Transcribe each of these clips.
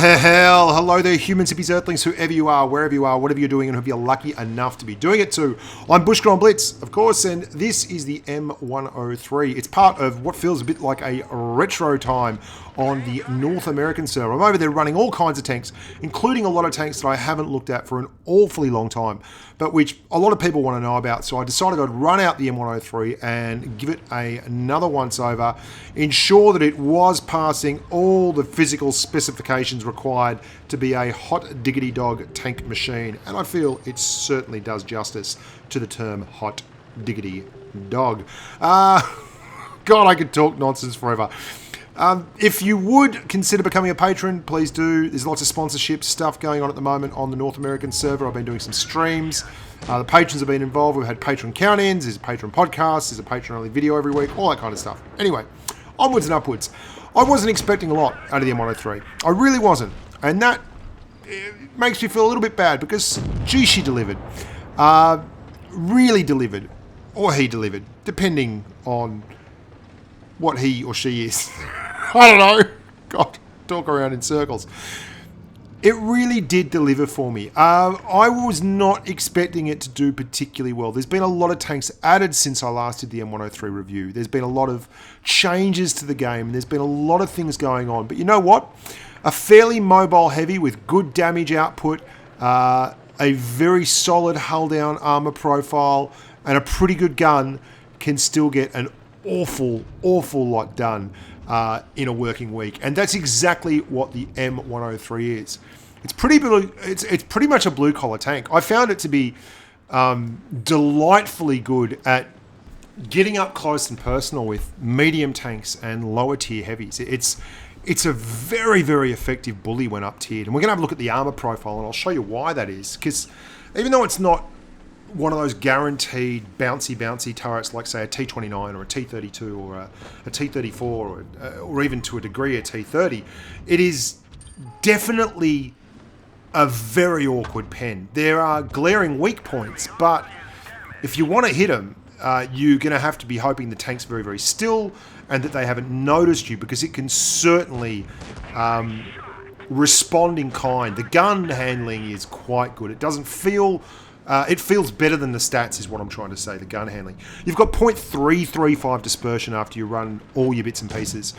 Well, hello there, humans, hippies, earthlings, whoever you are, wherever you are, whatever you're doing, and whoever you're lucky enough to be doing it to. I'm Bushka on Blitz, of course, and this is the M103. It's part of what feels a bit like a retro time on the North American server. I'm over there running all kinds of tanks, including a lot of tanks that I haven't looked at for an awfully long time, but which a lot of people want to know about. So I decided I'd run out the M103 and give it another once over, ensure that it was passing all the physical specifications required to be a hot diggity dog tank machine, and I feel it certainly does justice to the term hot diggity dog. God, I could talk nonsense forever. If you would consider becoming a patron, please do. There's lots of sponsorship stuff going on at the moment on the North American server. I've been doing some streams. The patrons have been involved. We've had patron count-ins, there's a patron podcast, there's a patron-only video every week, all that kind of stuff. Anyway, onwards and upwards. I wasn't expecting a lot out of the M103. I really wasn't. And that makes me feel a little bit bad because, gee, she delivered. Really delivered. Or he delivered, depending on what he or she is. I don't know. God, talk around in circles. It really did deliver for me. I was not expecting it to do particularly well. There's been a lot of tanks added since I last did the M103 review. There's been a lot of changes to the game. There's been a lot of things going on. But you know what? A fairly mobile heavy with good damage output, a very solid hull down armor profile, and a pretty good gun can still get an awful lot done in a working week, and that's exactly what the M103 is. It's pretty much a blue collar tank. I found it to be delightfully good at getting up close and personal with medium tanks and lower tier heavies. It's a very effective bully when up tiered, and we're gonna have a look at the armor profile, and I'll show you why that is. Because even though it's not one of those guaranteed bouncy turrets like, say, a T29 or a T32 or a T34 or even to a degree a T30, it is definitely a very awkward pen. There are glaring weak points, but if you want to hit them, you're going to have to be hoping the tank's very still and that they haven't noticed you, because it can certainly respond in kind. The gun handling is quite good. It doesn't feel... it feels better than the stats is what I'm trying to say, the gun handling. You've got 0.335 dispersion after you run all your bits and pieces.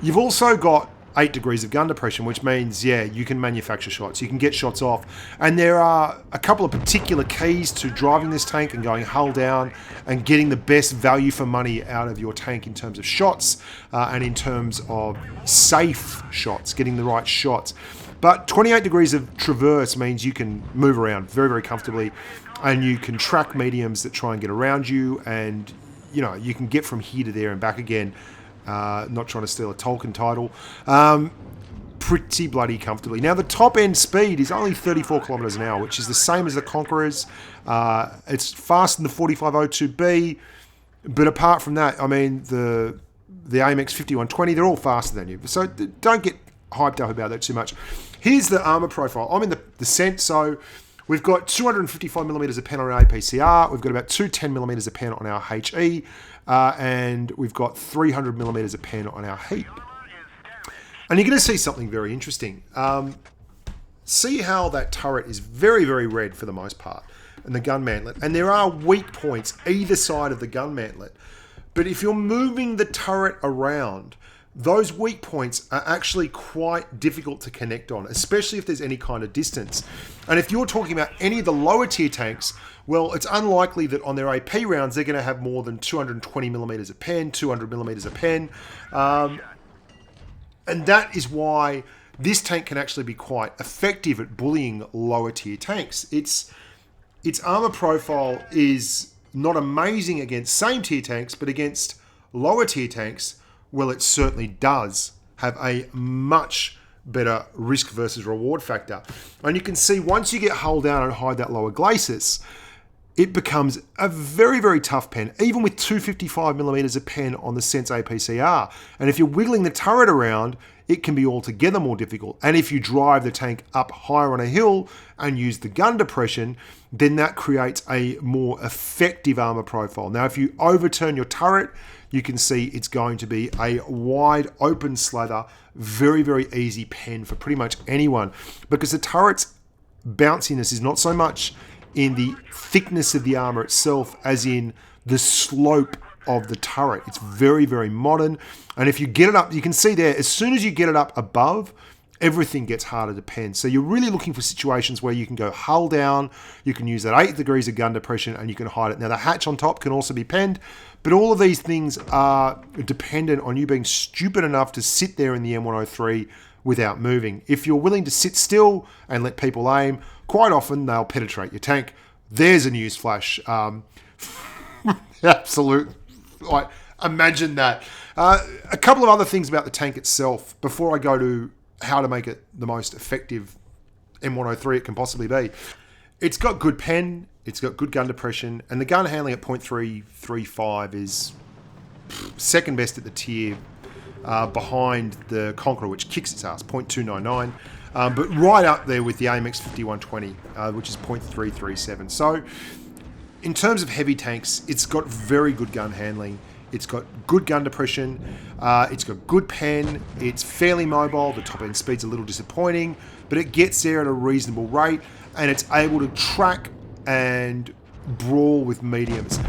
You've also got 8 degrees of gun depression, which means, yeah, you can manufacture shots. You can get shots off. And there are a couple of particular keys to driving this tank and going hull down and getting the best value for money out of your tank in terms of shots and in terms of safe shots, getting the right shots. But 28 degrees of traverse means you can move around very comfortably, and you can track mediums that try and get around you, and you can get from here to there and back again, not trying to steal a Tolkien title, pretty bloody comfortably. Now, the top end speed is only 34 kilometers an hour, which is the same as the Conqueror's. It's faster than the 4502B, but apart from that, I mean, the AMX 5120, they're all faster than you. So don't get hyped up about that too much. Here's the armor profile. I'm in the descent, so we've got 255mm of pen on our APCR, we've got about 210mm of pen on our HE, and we've got 300mm of pen on our heat. And you're going to see something very interesting. See how that turret is very red for the most part, and the gun mantlet, and there are weak points either side of the gun mantlet. But if you're moving the turret around, those weak points are actually quite difficult to connect on, especially if there's any kind of distance. And if you're talking about any of the lower tier tanks, well, it's unlikely that on their AP rounds they're going to have more than 220mm of pen, 200mm of pen. And that is why this tank can actually be quite effective at bullying lower tier tanks. Its armor profile is not amazing against same tier tanks, but against lower tier tanks, well, it certainly does have a much better risk versus reward factor. And you can see once you get hull down and hide that lower glacis, it becomes a very tough pen, even with 255mm of pen on the Sense APCR. And if you're wiggling the turret around, it can be altogether more difficult. And if you drive the tank up higher on a hill and use the gun depression, then that creates a more effective armor profile. Now, if you overturn your turret, you can see it's going to be a wide open slather, very, very easy pen for pretty much anyone, because the turret's bounciness is not so much in the thickness of the armor itself as in the slope of the turret. It's very, very modern. And if you get it up, you can see there, as soon as you get it up above, everything gets harder to pen. So you're really looking for situations where you can go hull down, you can use that 8 degrees of gun depression, and you can hide it. Now, the hatch on top can also be penned, but all of these things are dependent on you being stupid enough to sit there in the M103 without moving. If you're willing to sit still and let people aim, quite often they'll penetrate your tank. There's a news flash. Absolute, like, imagine that. A couple of other things about the tank itself before I go to how to make it the most effective M103 it can possibly be. It's got good pen, it's got good gun depression, and the gun handling at .335 is second best at the tier, behind the Conqueror, which kicks its ass, .299, but right up there with the AMX 5120, which is .337. So in terms of heavy tanks, it's got very good gun handling. It's got good gun depression. It's got good pen. It's fairly mobile. The top end speed's a little disappointing, but it gets there at a reasonable rate, and it's able to track and brawl with mediums.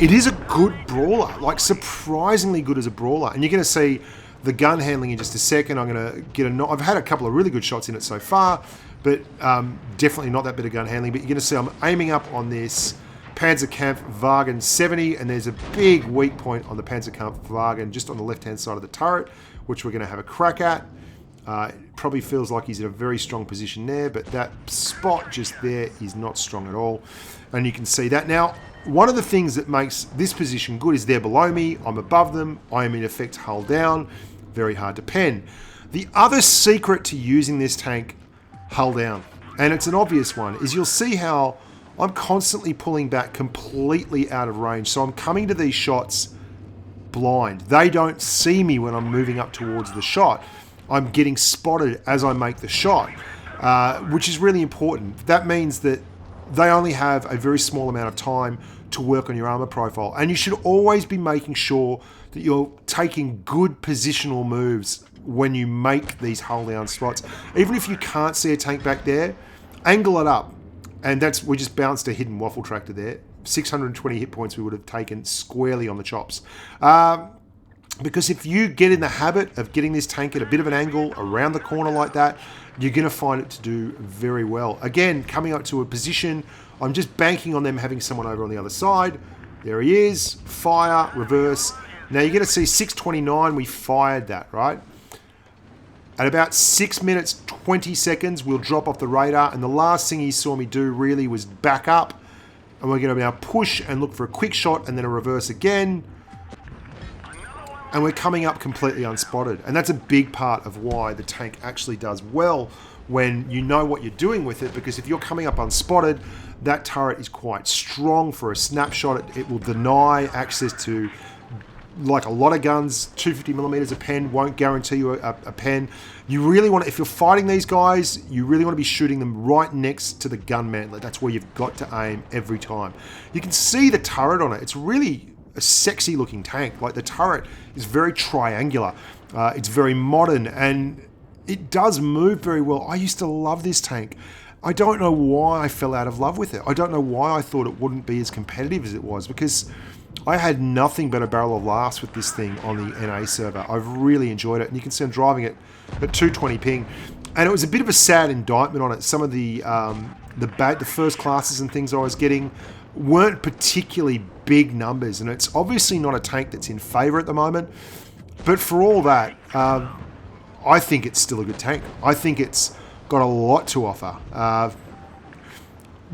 It is a good brawler, like surprisingly good as a brawler. And you're going to see the gun handling in just a second. I'm going to get I've had a couple of really good shots in it so far, but definitely not that bit of gun handling. But you're going to see I'm aiming up on this Panzerkampfwagen 70, and there's a big weak point on the Panzerkampfwagen just on the left-hand side of the turret, which we're going to have a crack at. It probably feels like he's in a very strong position there, but that spot just there is not strong at all. And you can see that. Now, one of the things that makes this position good is they're below me, I'm above them, I am in effect hull down, very hard to pen. The other secret to using this tank hull down, and it's an obvious one, is you'll see how I'm constantly pulling back completely out of range. So I'm coming to these shots blind. They don't see me when I'm moving up towards the shot. I'm getting spotted as I make the shot, which is really important. That means that they only have a very small amount of time to work on your armor profile. And you should always be making sure that you're taking good positional moves when you make these hull down spots. Even if you can't see a tank back there, angle it up. And we just bounced a hidden waffle tractor there. 620 hit points we would have taken squarely on the chops. Because if you get in the habit of getting this tank at a bit of an angle around the corner like that, you're going to find it to do very well. Again, coming up to a position, I'm just banking on them having someone over on the other side. There he is. Fire, reverse. Now you're going to see 629, we fired that, right? At about 6 minutes, 20 seconds, we'll drop off the radar, and the last thing he saw me do really was back up, and we're going to now push and look for a quick shot and then a reverse again, and we're coming up completely unspotted. And that's a big part of why the tank actually does well when you know what you're doing with it, because if you're coming up unspotted, that turret is quite strong for a snapshot. It will deny access to, like a lot of guns, 250mm a pen won't guarantee you a pen. You really want to, if you're fighting these guys, you really want to be shooting them right next to the gun mantlet. That's where you've got to aim every time. You can see the turret on it. It's really a sexy looking tank. Like, the turret is very triangular. It's very modern, and it does move very well. I used to love this tank. I don't know why I fell out of love with it. I don't know why I thought it wouldn't be as competitive as it was, because I had nothing but a barrel of laughs with this thing on the NA server. I've really enjoyed it, and you can see I'm driving it at 220 ping, and it was a bit of a sad indictment on it. Some of the first classes and things I was getting weren't particularly big numbers, and it's obviously not a tank that's in favour at the moment. But for all that, I think it's still a good tank. I think it's got a lot to offer.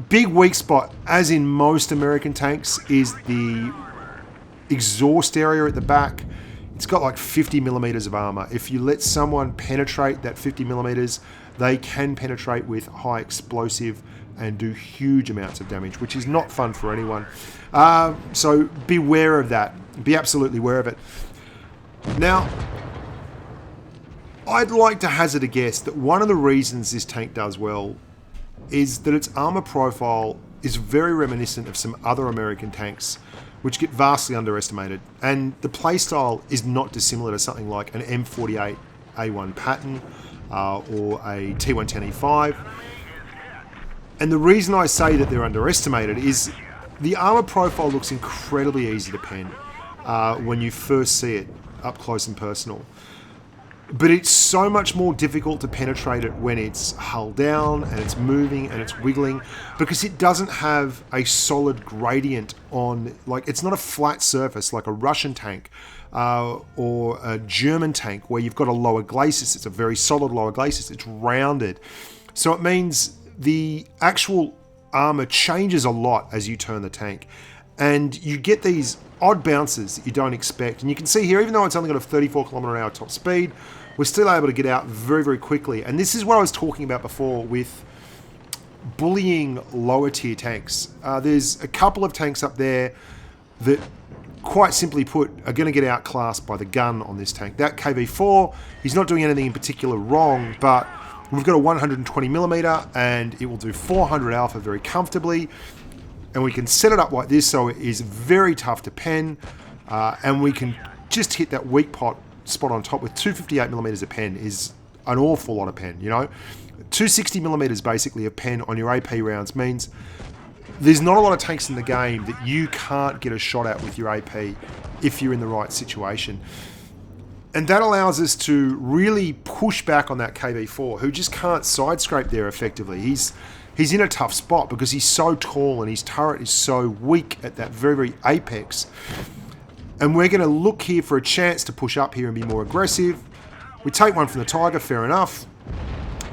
Big weak spot, as in most American tanks, is the exhaust area at the back. It's got like 50mm of armor. If you let someone penetrate that 50mm, they can penetrate with high explosive and do huge amounts of damage, which is not fun for anyone. So beware of that. Be absolutely aware of it. Now, I'd like to hazard a guess that one of the reasons this tank does well is that its armor profile is very reminiscent of some other American tanks, which get vastly underestimated. And the playstyle is not dissimilar to something like an M48 A1 Patton or a T110E5. And the reason I say that they're underestimated is the armor profile looks incredibly easy to pen when you first see it up close and personal. But it's so much more difficult to penetrate it when it's hull down and it's moving and it's wiggling, because it doesn't have a solid gradient on, like, it's not a flat surface like a Russian tank or a German tank where you've got a lower glacis. It's a very solid lower glacis. It's rounded. So it means the actual armor changes a lot as you turn the tank. And you get these odd bounces that you don't expect. And you can see here, even though it's only got a 34 kilometer an hour top speed, we're still able to get out very, very quickly. And this is what I was talking about before with bullying lower tier tanks. There's a couple of tanks up there that, quite simply put, are going to get outclassed by the gun on this tank. That KV-4, he's not doing anything in particular wrong, but we've got a 120 millimeter and it will do 400 alpha very comfortably. And we can set it up like this so it is very tough to pen, and we can just hit that weak spot on top with 258 millimeters of pen is an awful lot of pen, you know. 260 millimeters basically of pen on your AP rounds means there's not a lot of tanks in the game that you can't get a shot at with your AP if you're in the right situation. And that allows us to really push back on that KV-4, who just can't side scrape there effectively. He's in a tough spot because he's so tall and his turret is so weak at that very, very apex. And we're going to look here for a chance to push up here and be more aggressive. We take one from the Tiger, fair enough.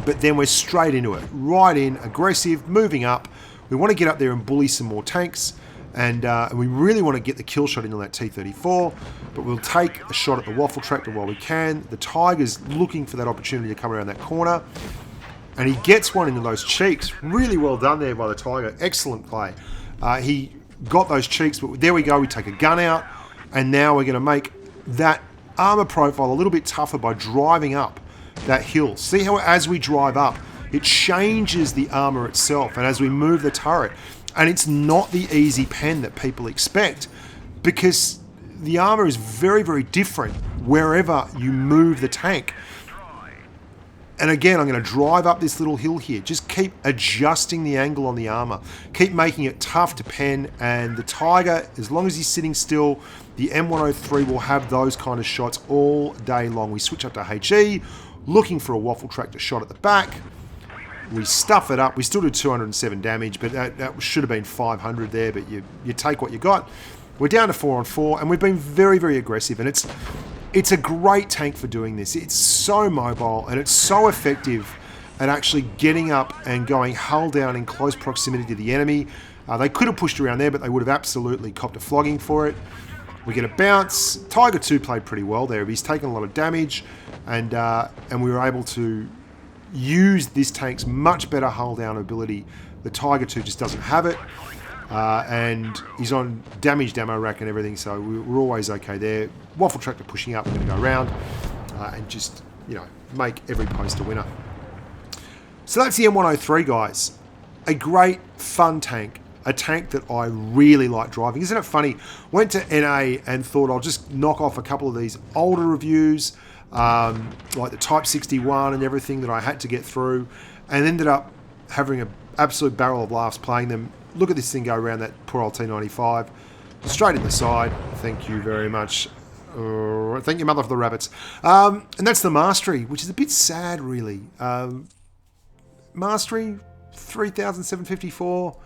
But then we're straight into it. Right in, aggressive, moving up. We want to get up there and bully some more tanks. And we really want to get the kill shot into that T-34. But we'll take a shot at the waffle tractor while we can. The Tiger's looking for that opportunity to come around that corner. And he gets one into those cheeks. Really well done there by the Tiger. Excellent play. He got those cheeks, but there we go. We take a gun out. And now we're going to make that armor profile a little bit tougher by driving up that hill. See how as we drive up, it changes the armor itself. And as we move the turret, and it's not the easy pen that people expect, because the armor is very, very different wherever you move the tank. And again, I'm going to drive up this little hill here. Just keep adjusting the angle on the armor. Keep making it tough to pen. And the Tiger, as long as he's sitting still, the M103 will have those kind of shots all day long. We switch up to HE, looking for a waffle tractor shot at the back. We stuff it up. We still do 207 damage, but that should have been 500 there. But you take what you got. We're down to 4-on-4, and we've been very, very aggressive. And it's a great tank for doing this. It's so mobile and it's so effective at actually getting up and going hull down in close proximity to the enemy. They could have pushed around there, but they would have absolutely copped a flogging for it. We get a bounce. Tiger 2 played pretty well there. He's taken a lot of damage, and we were able to use this tank's much better hull down ability. The Tiger 2 just doesn't have it. And he's on damaged ammo rack and everything, so we're always okay there. Waffle tractor pushing up, we're going to go around and just, you know, make every post a winner. So that's the M103, guys. A great, fun tank. A tank that I really like driving. Isn't it funny? Went to NA and thought I'll just knock off a couple of these older reviews, like the Type 61 and everything that I had to get through, and ended up having an absolute barrel of laughs playing them. Look at this thing go around that poor old T95. Straight in the side. Thank you very much. Thank you, mother, for the rabbits. And that's the Mastery, which is a bit sad, really. Mastery, 3,754.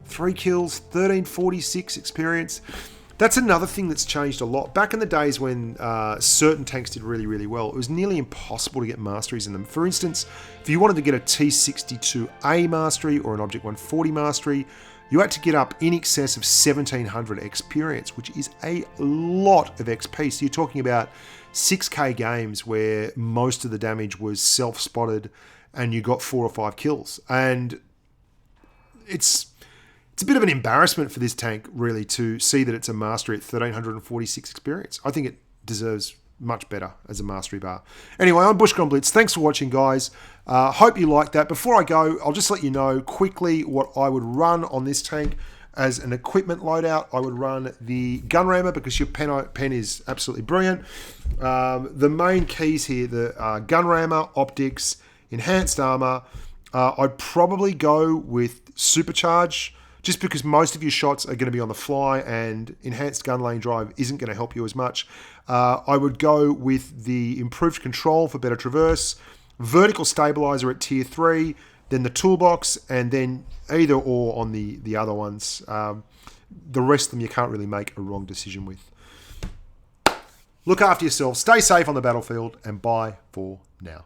3 kills, 1346 experience. That's another thing that's changed a lot. Back in the days when certain tanks did really, really well, it was nearly impossible to get masteries in them. For instance, if you wanted to get a T62A mastery or an Object 140 mastery, you had to get up in excess of 1700 experience, which is a lot of XP. So you're talking about 6k games where most of the damage was self-spotted and you got 4 or 5 kills. And it's a bit of an embarrassment for this tank, really, to see that it's a mastery at 1346 experience. I think it deserves much better as a mastery bar. Anyway, I'm Bushka on Blitz. Thanks for watching, guys. Hope you liked that. Before I go, I'll just let you know quickly what I would run on this tank as an equipment loadout. I would run the gun rammer because your pen is absolutely brilliant. The main keys here, the gun rammer, optics, enhanced armor. I'd probably go with supercharge, just because most of your shots are going to be on the fly and enhanced gun lane drive isn't going to help you as much. I would go with the improved control for better traverse, vertical stabilizer at tier 3, then the toolbox, and then either or on the other ones. The rest of them you can't really make a wrong decision with. Look after yourself, stay safe on the battlefield, and bye for now.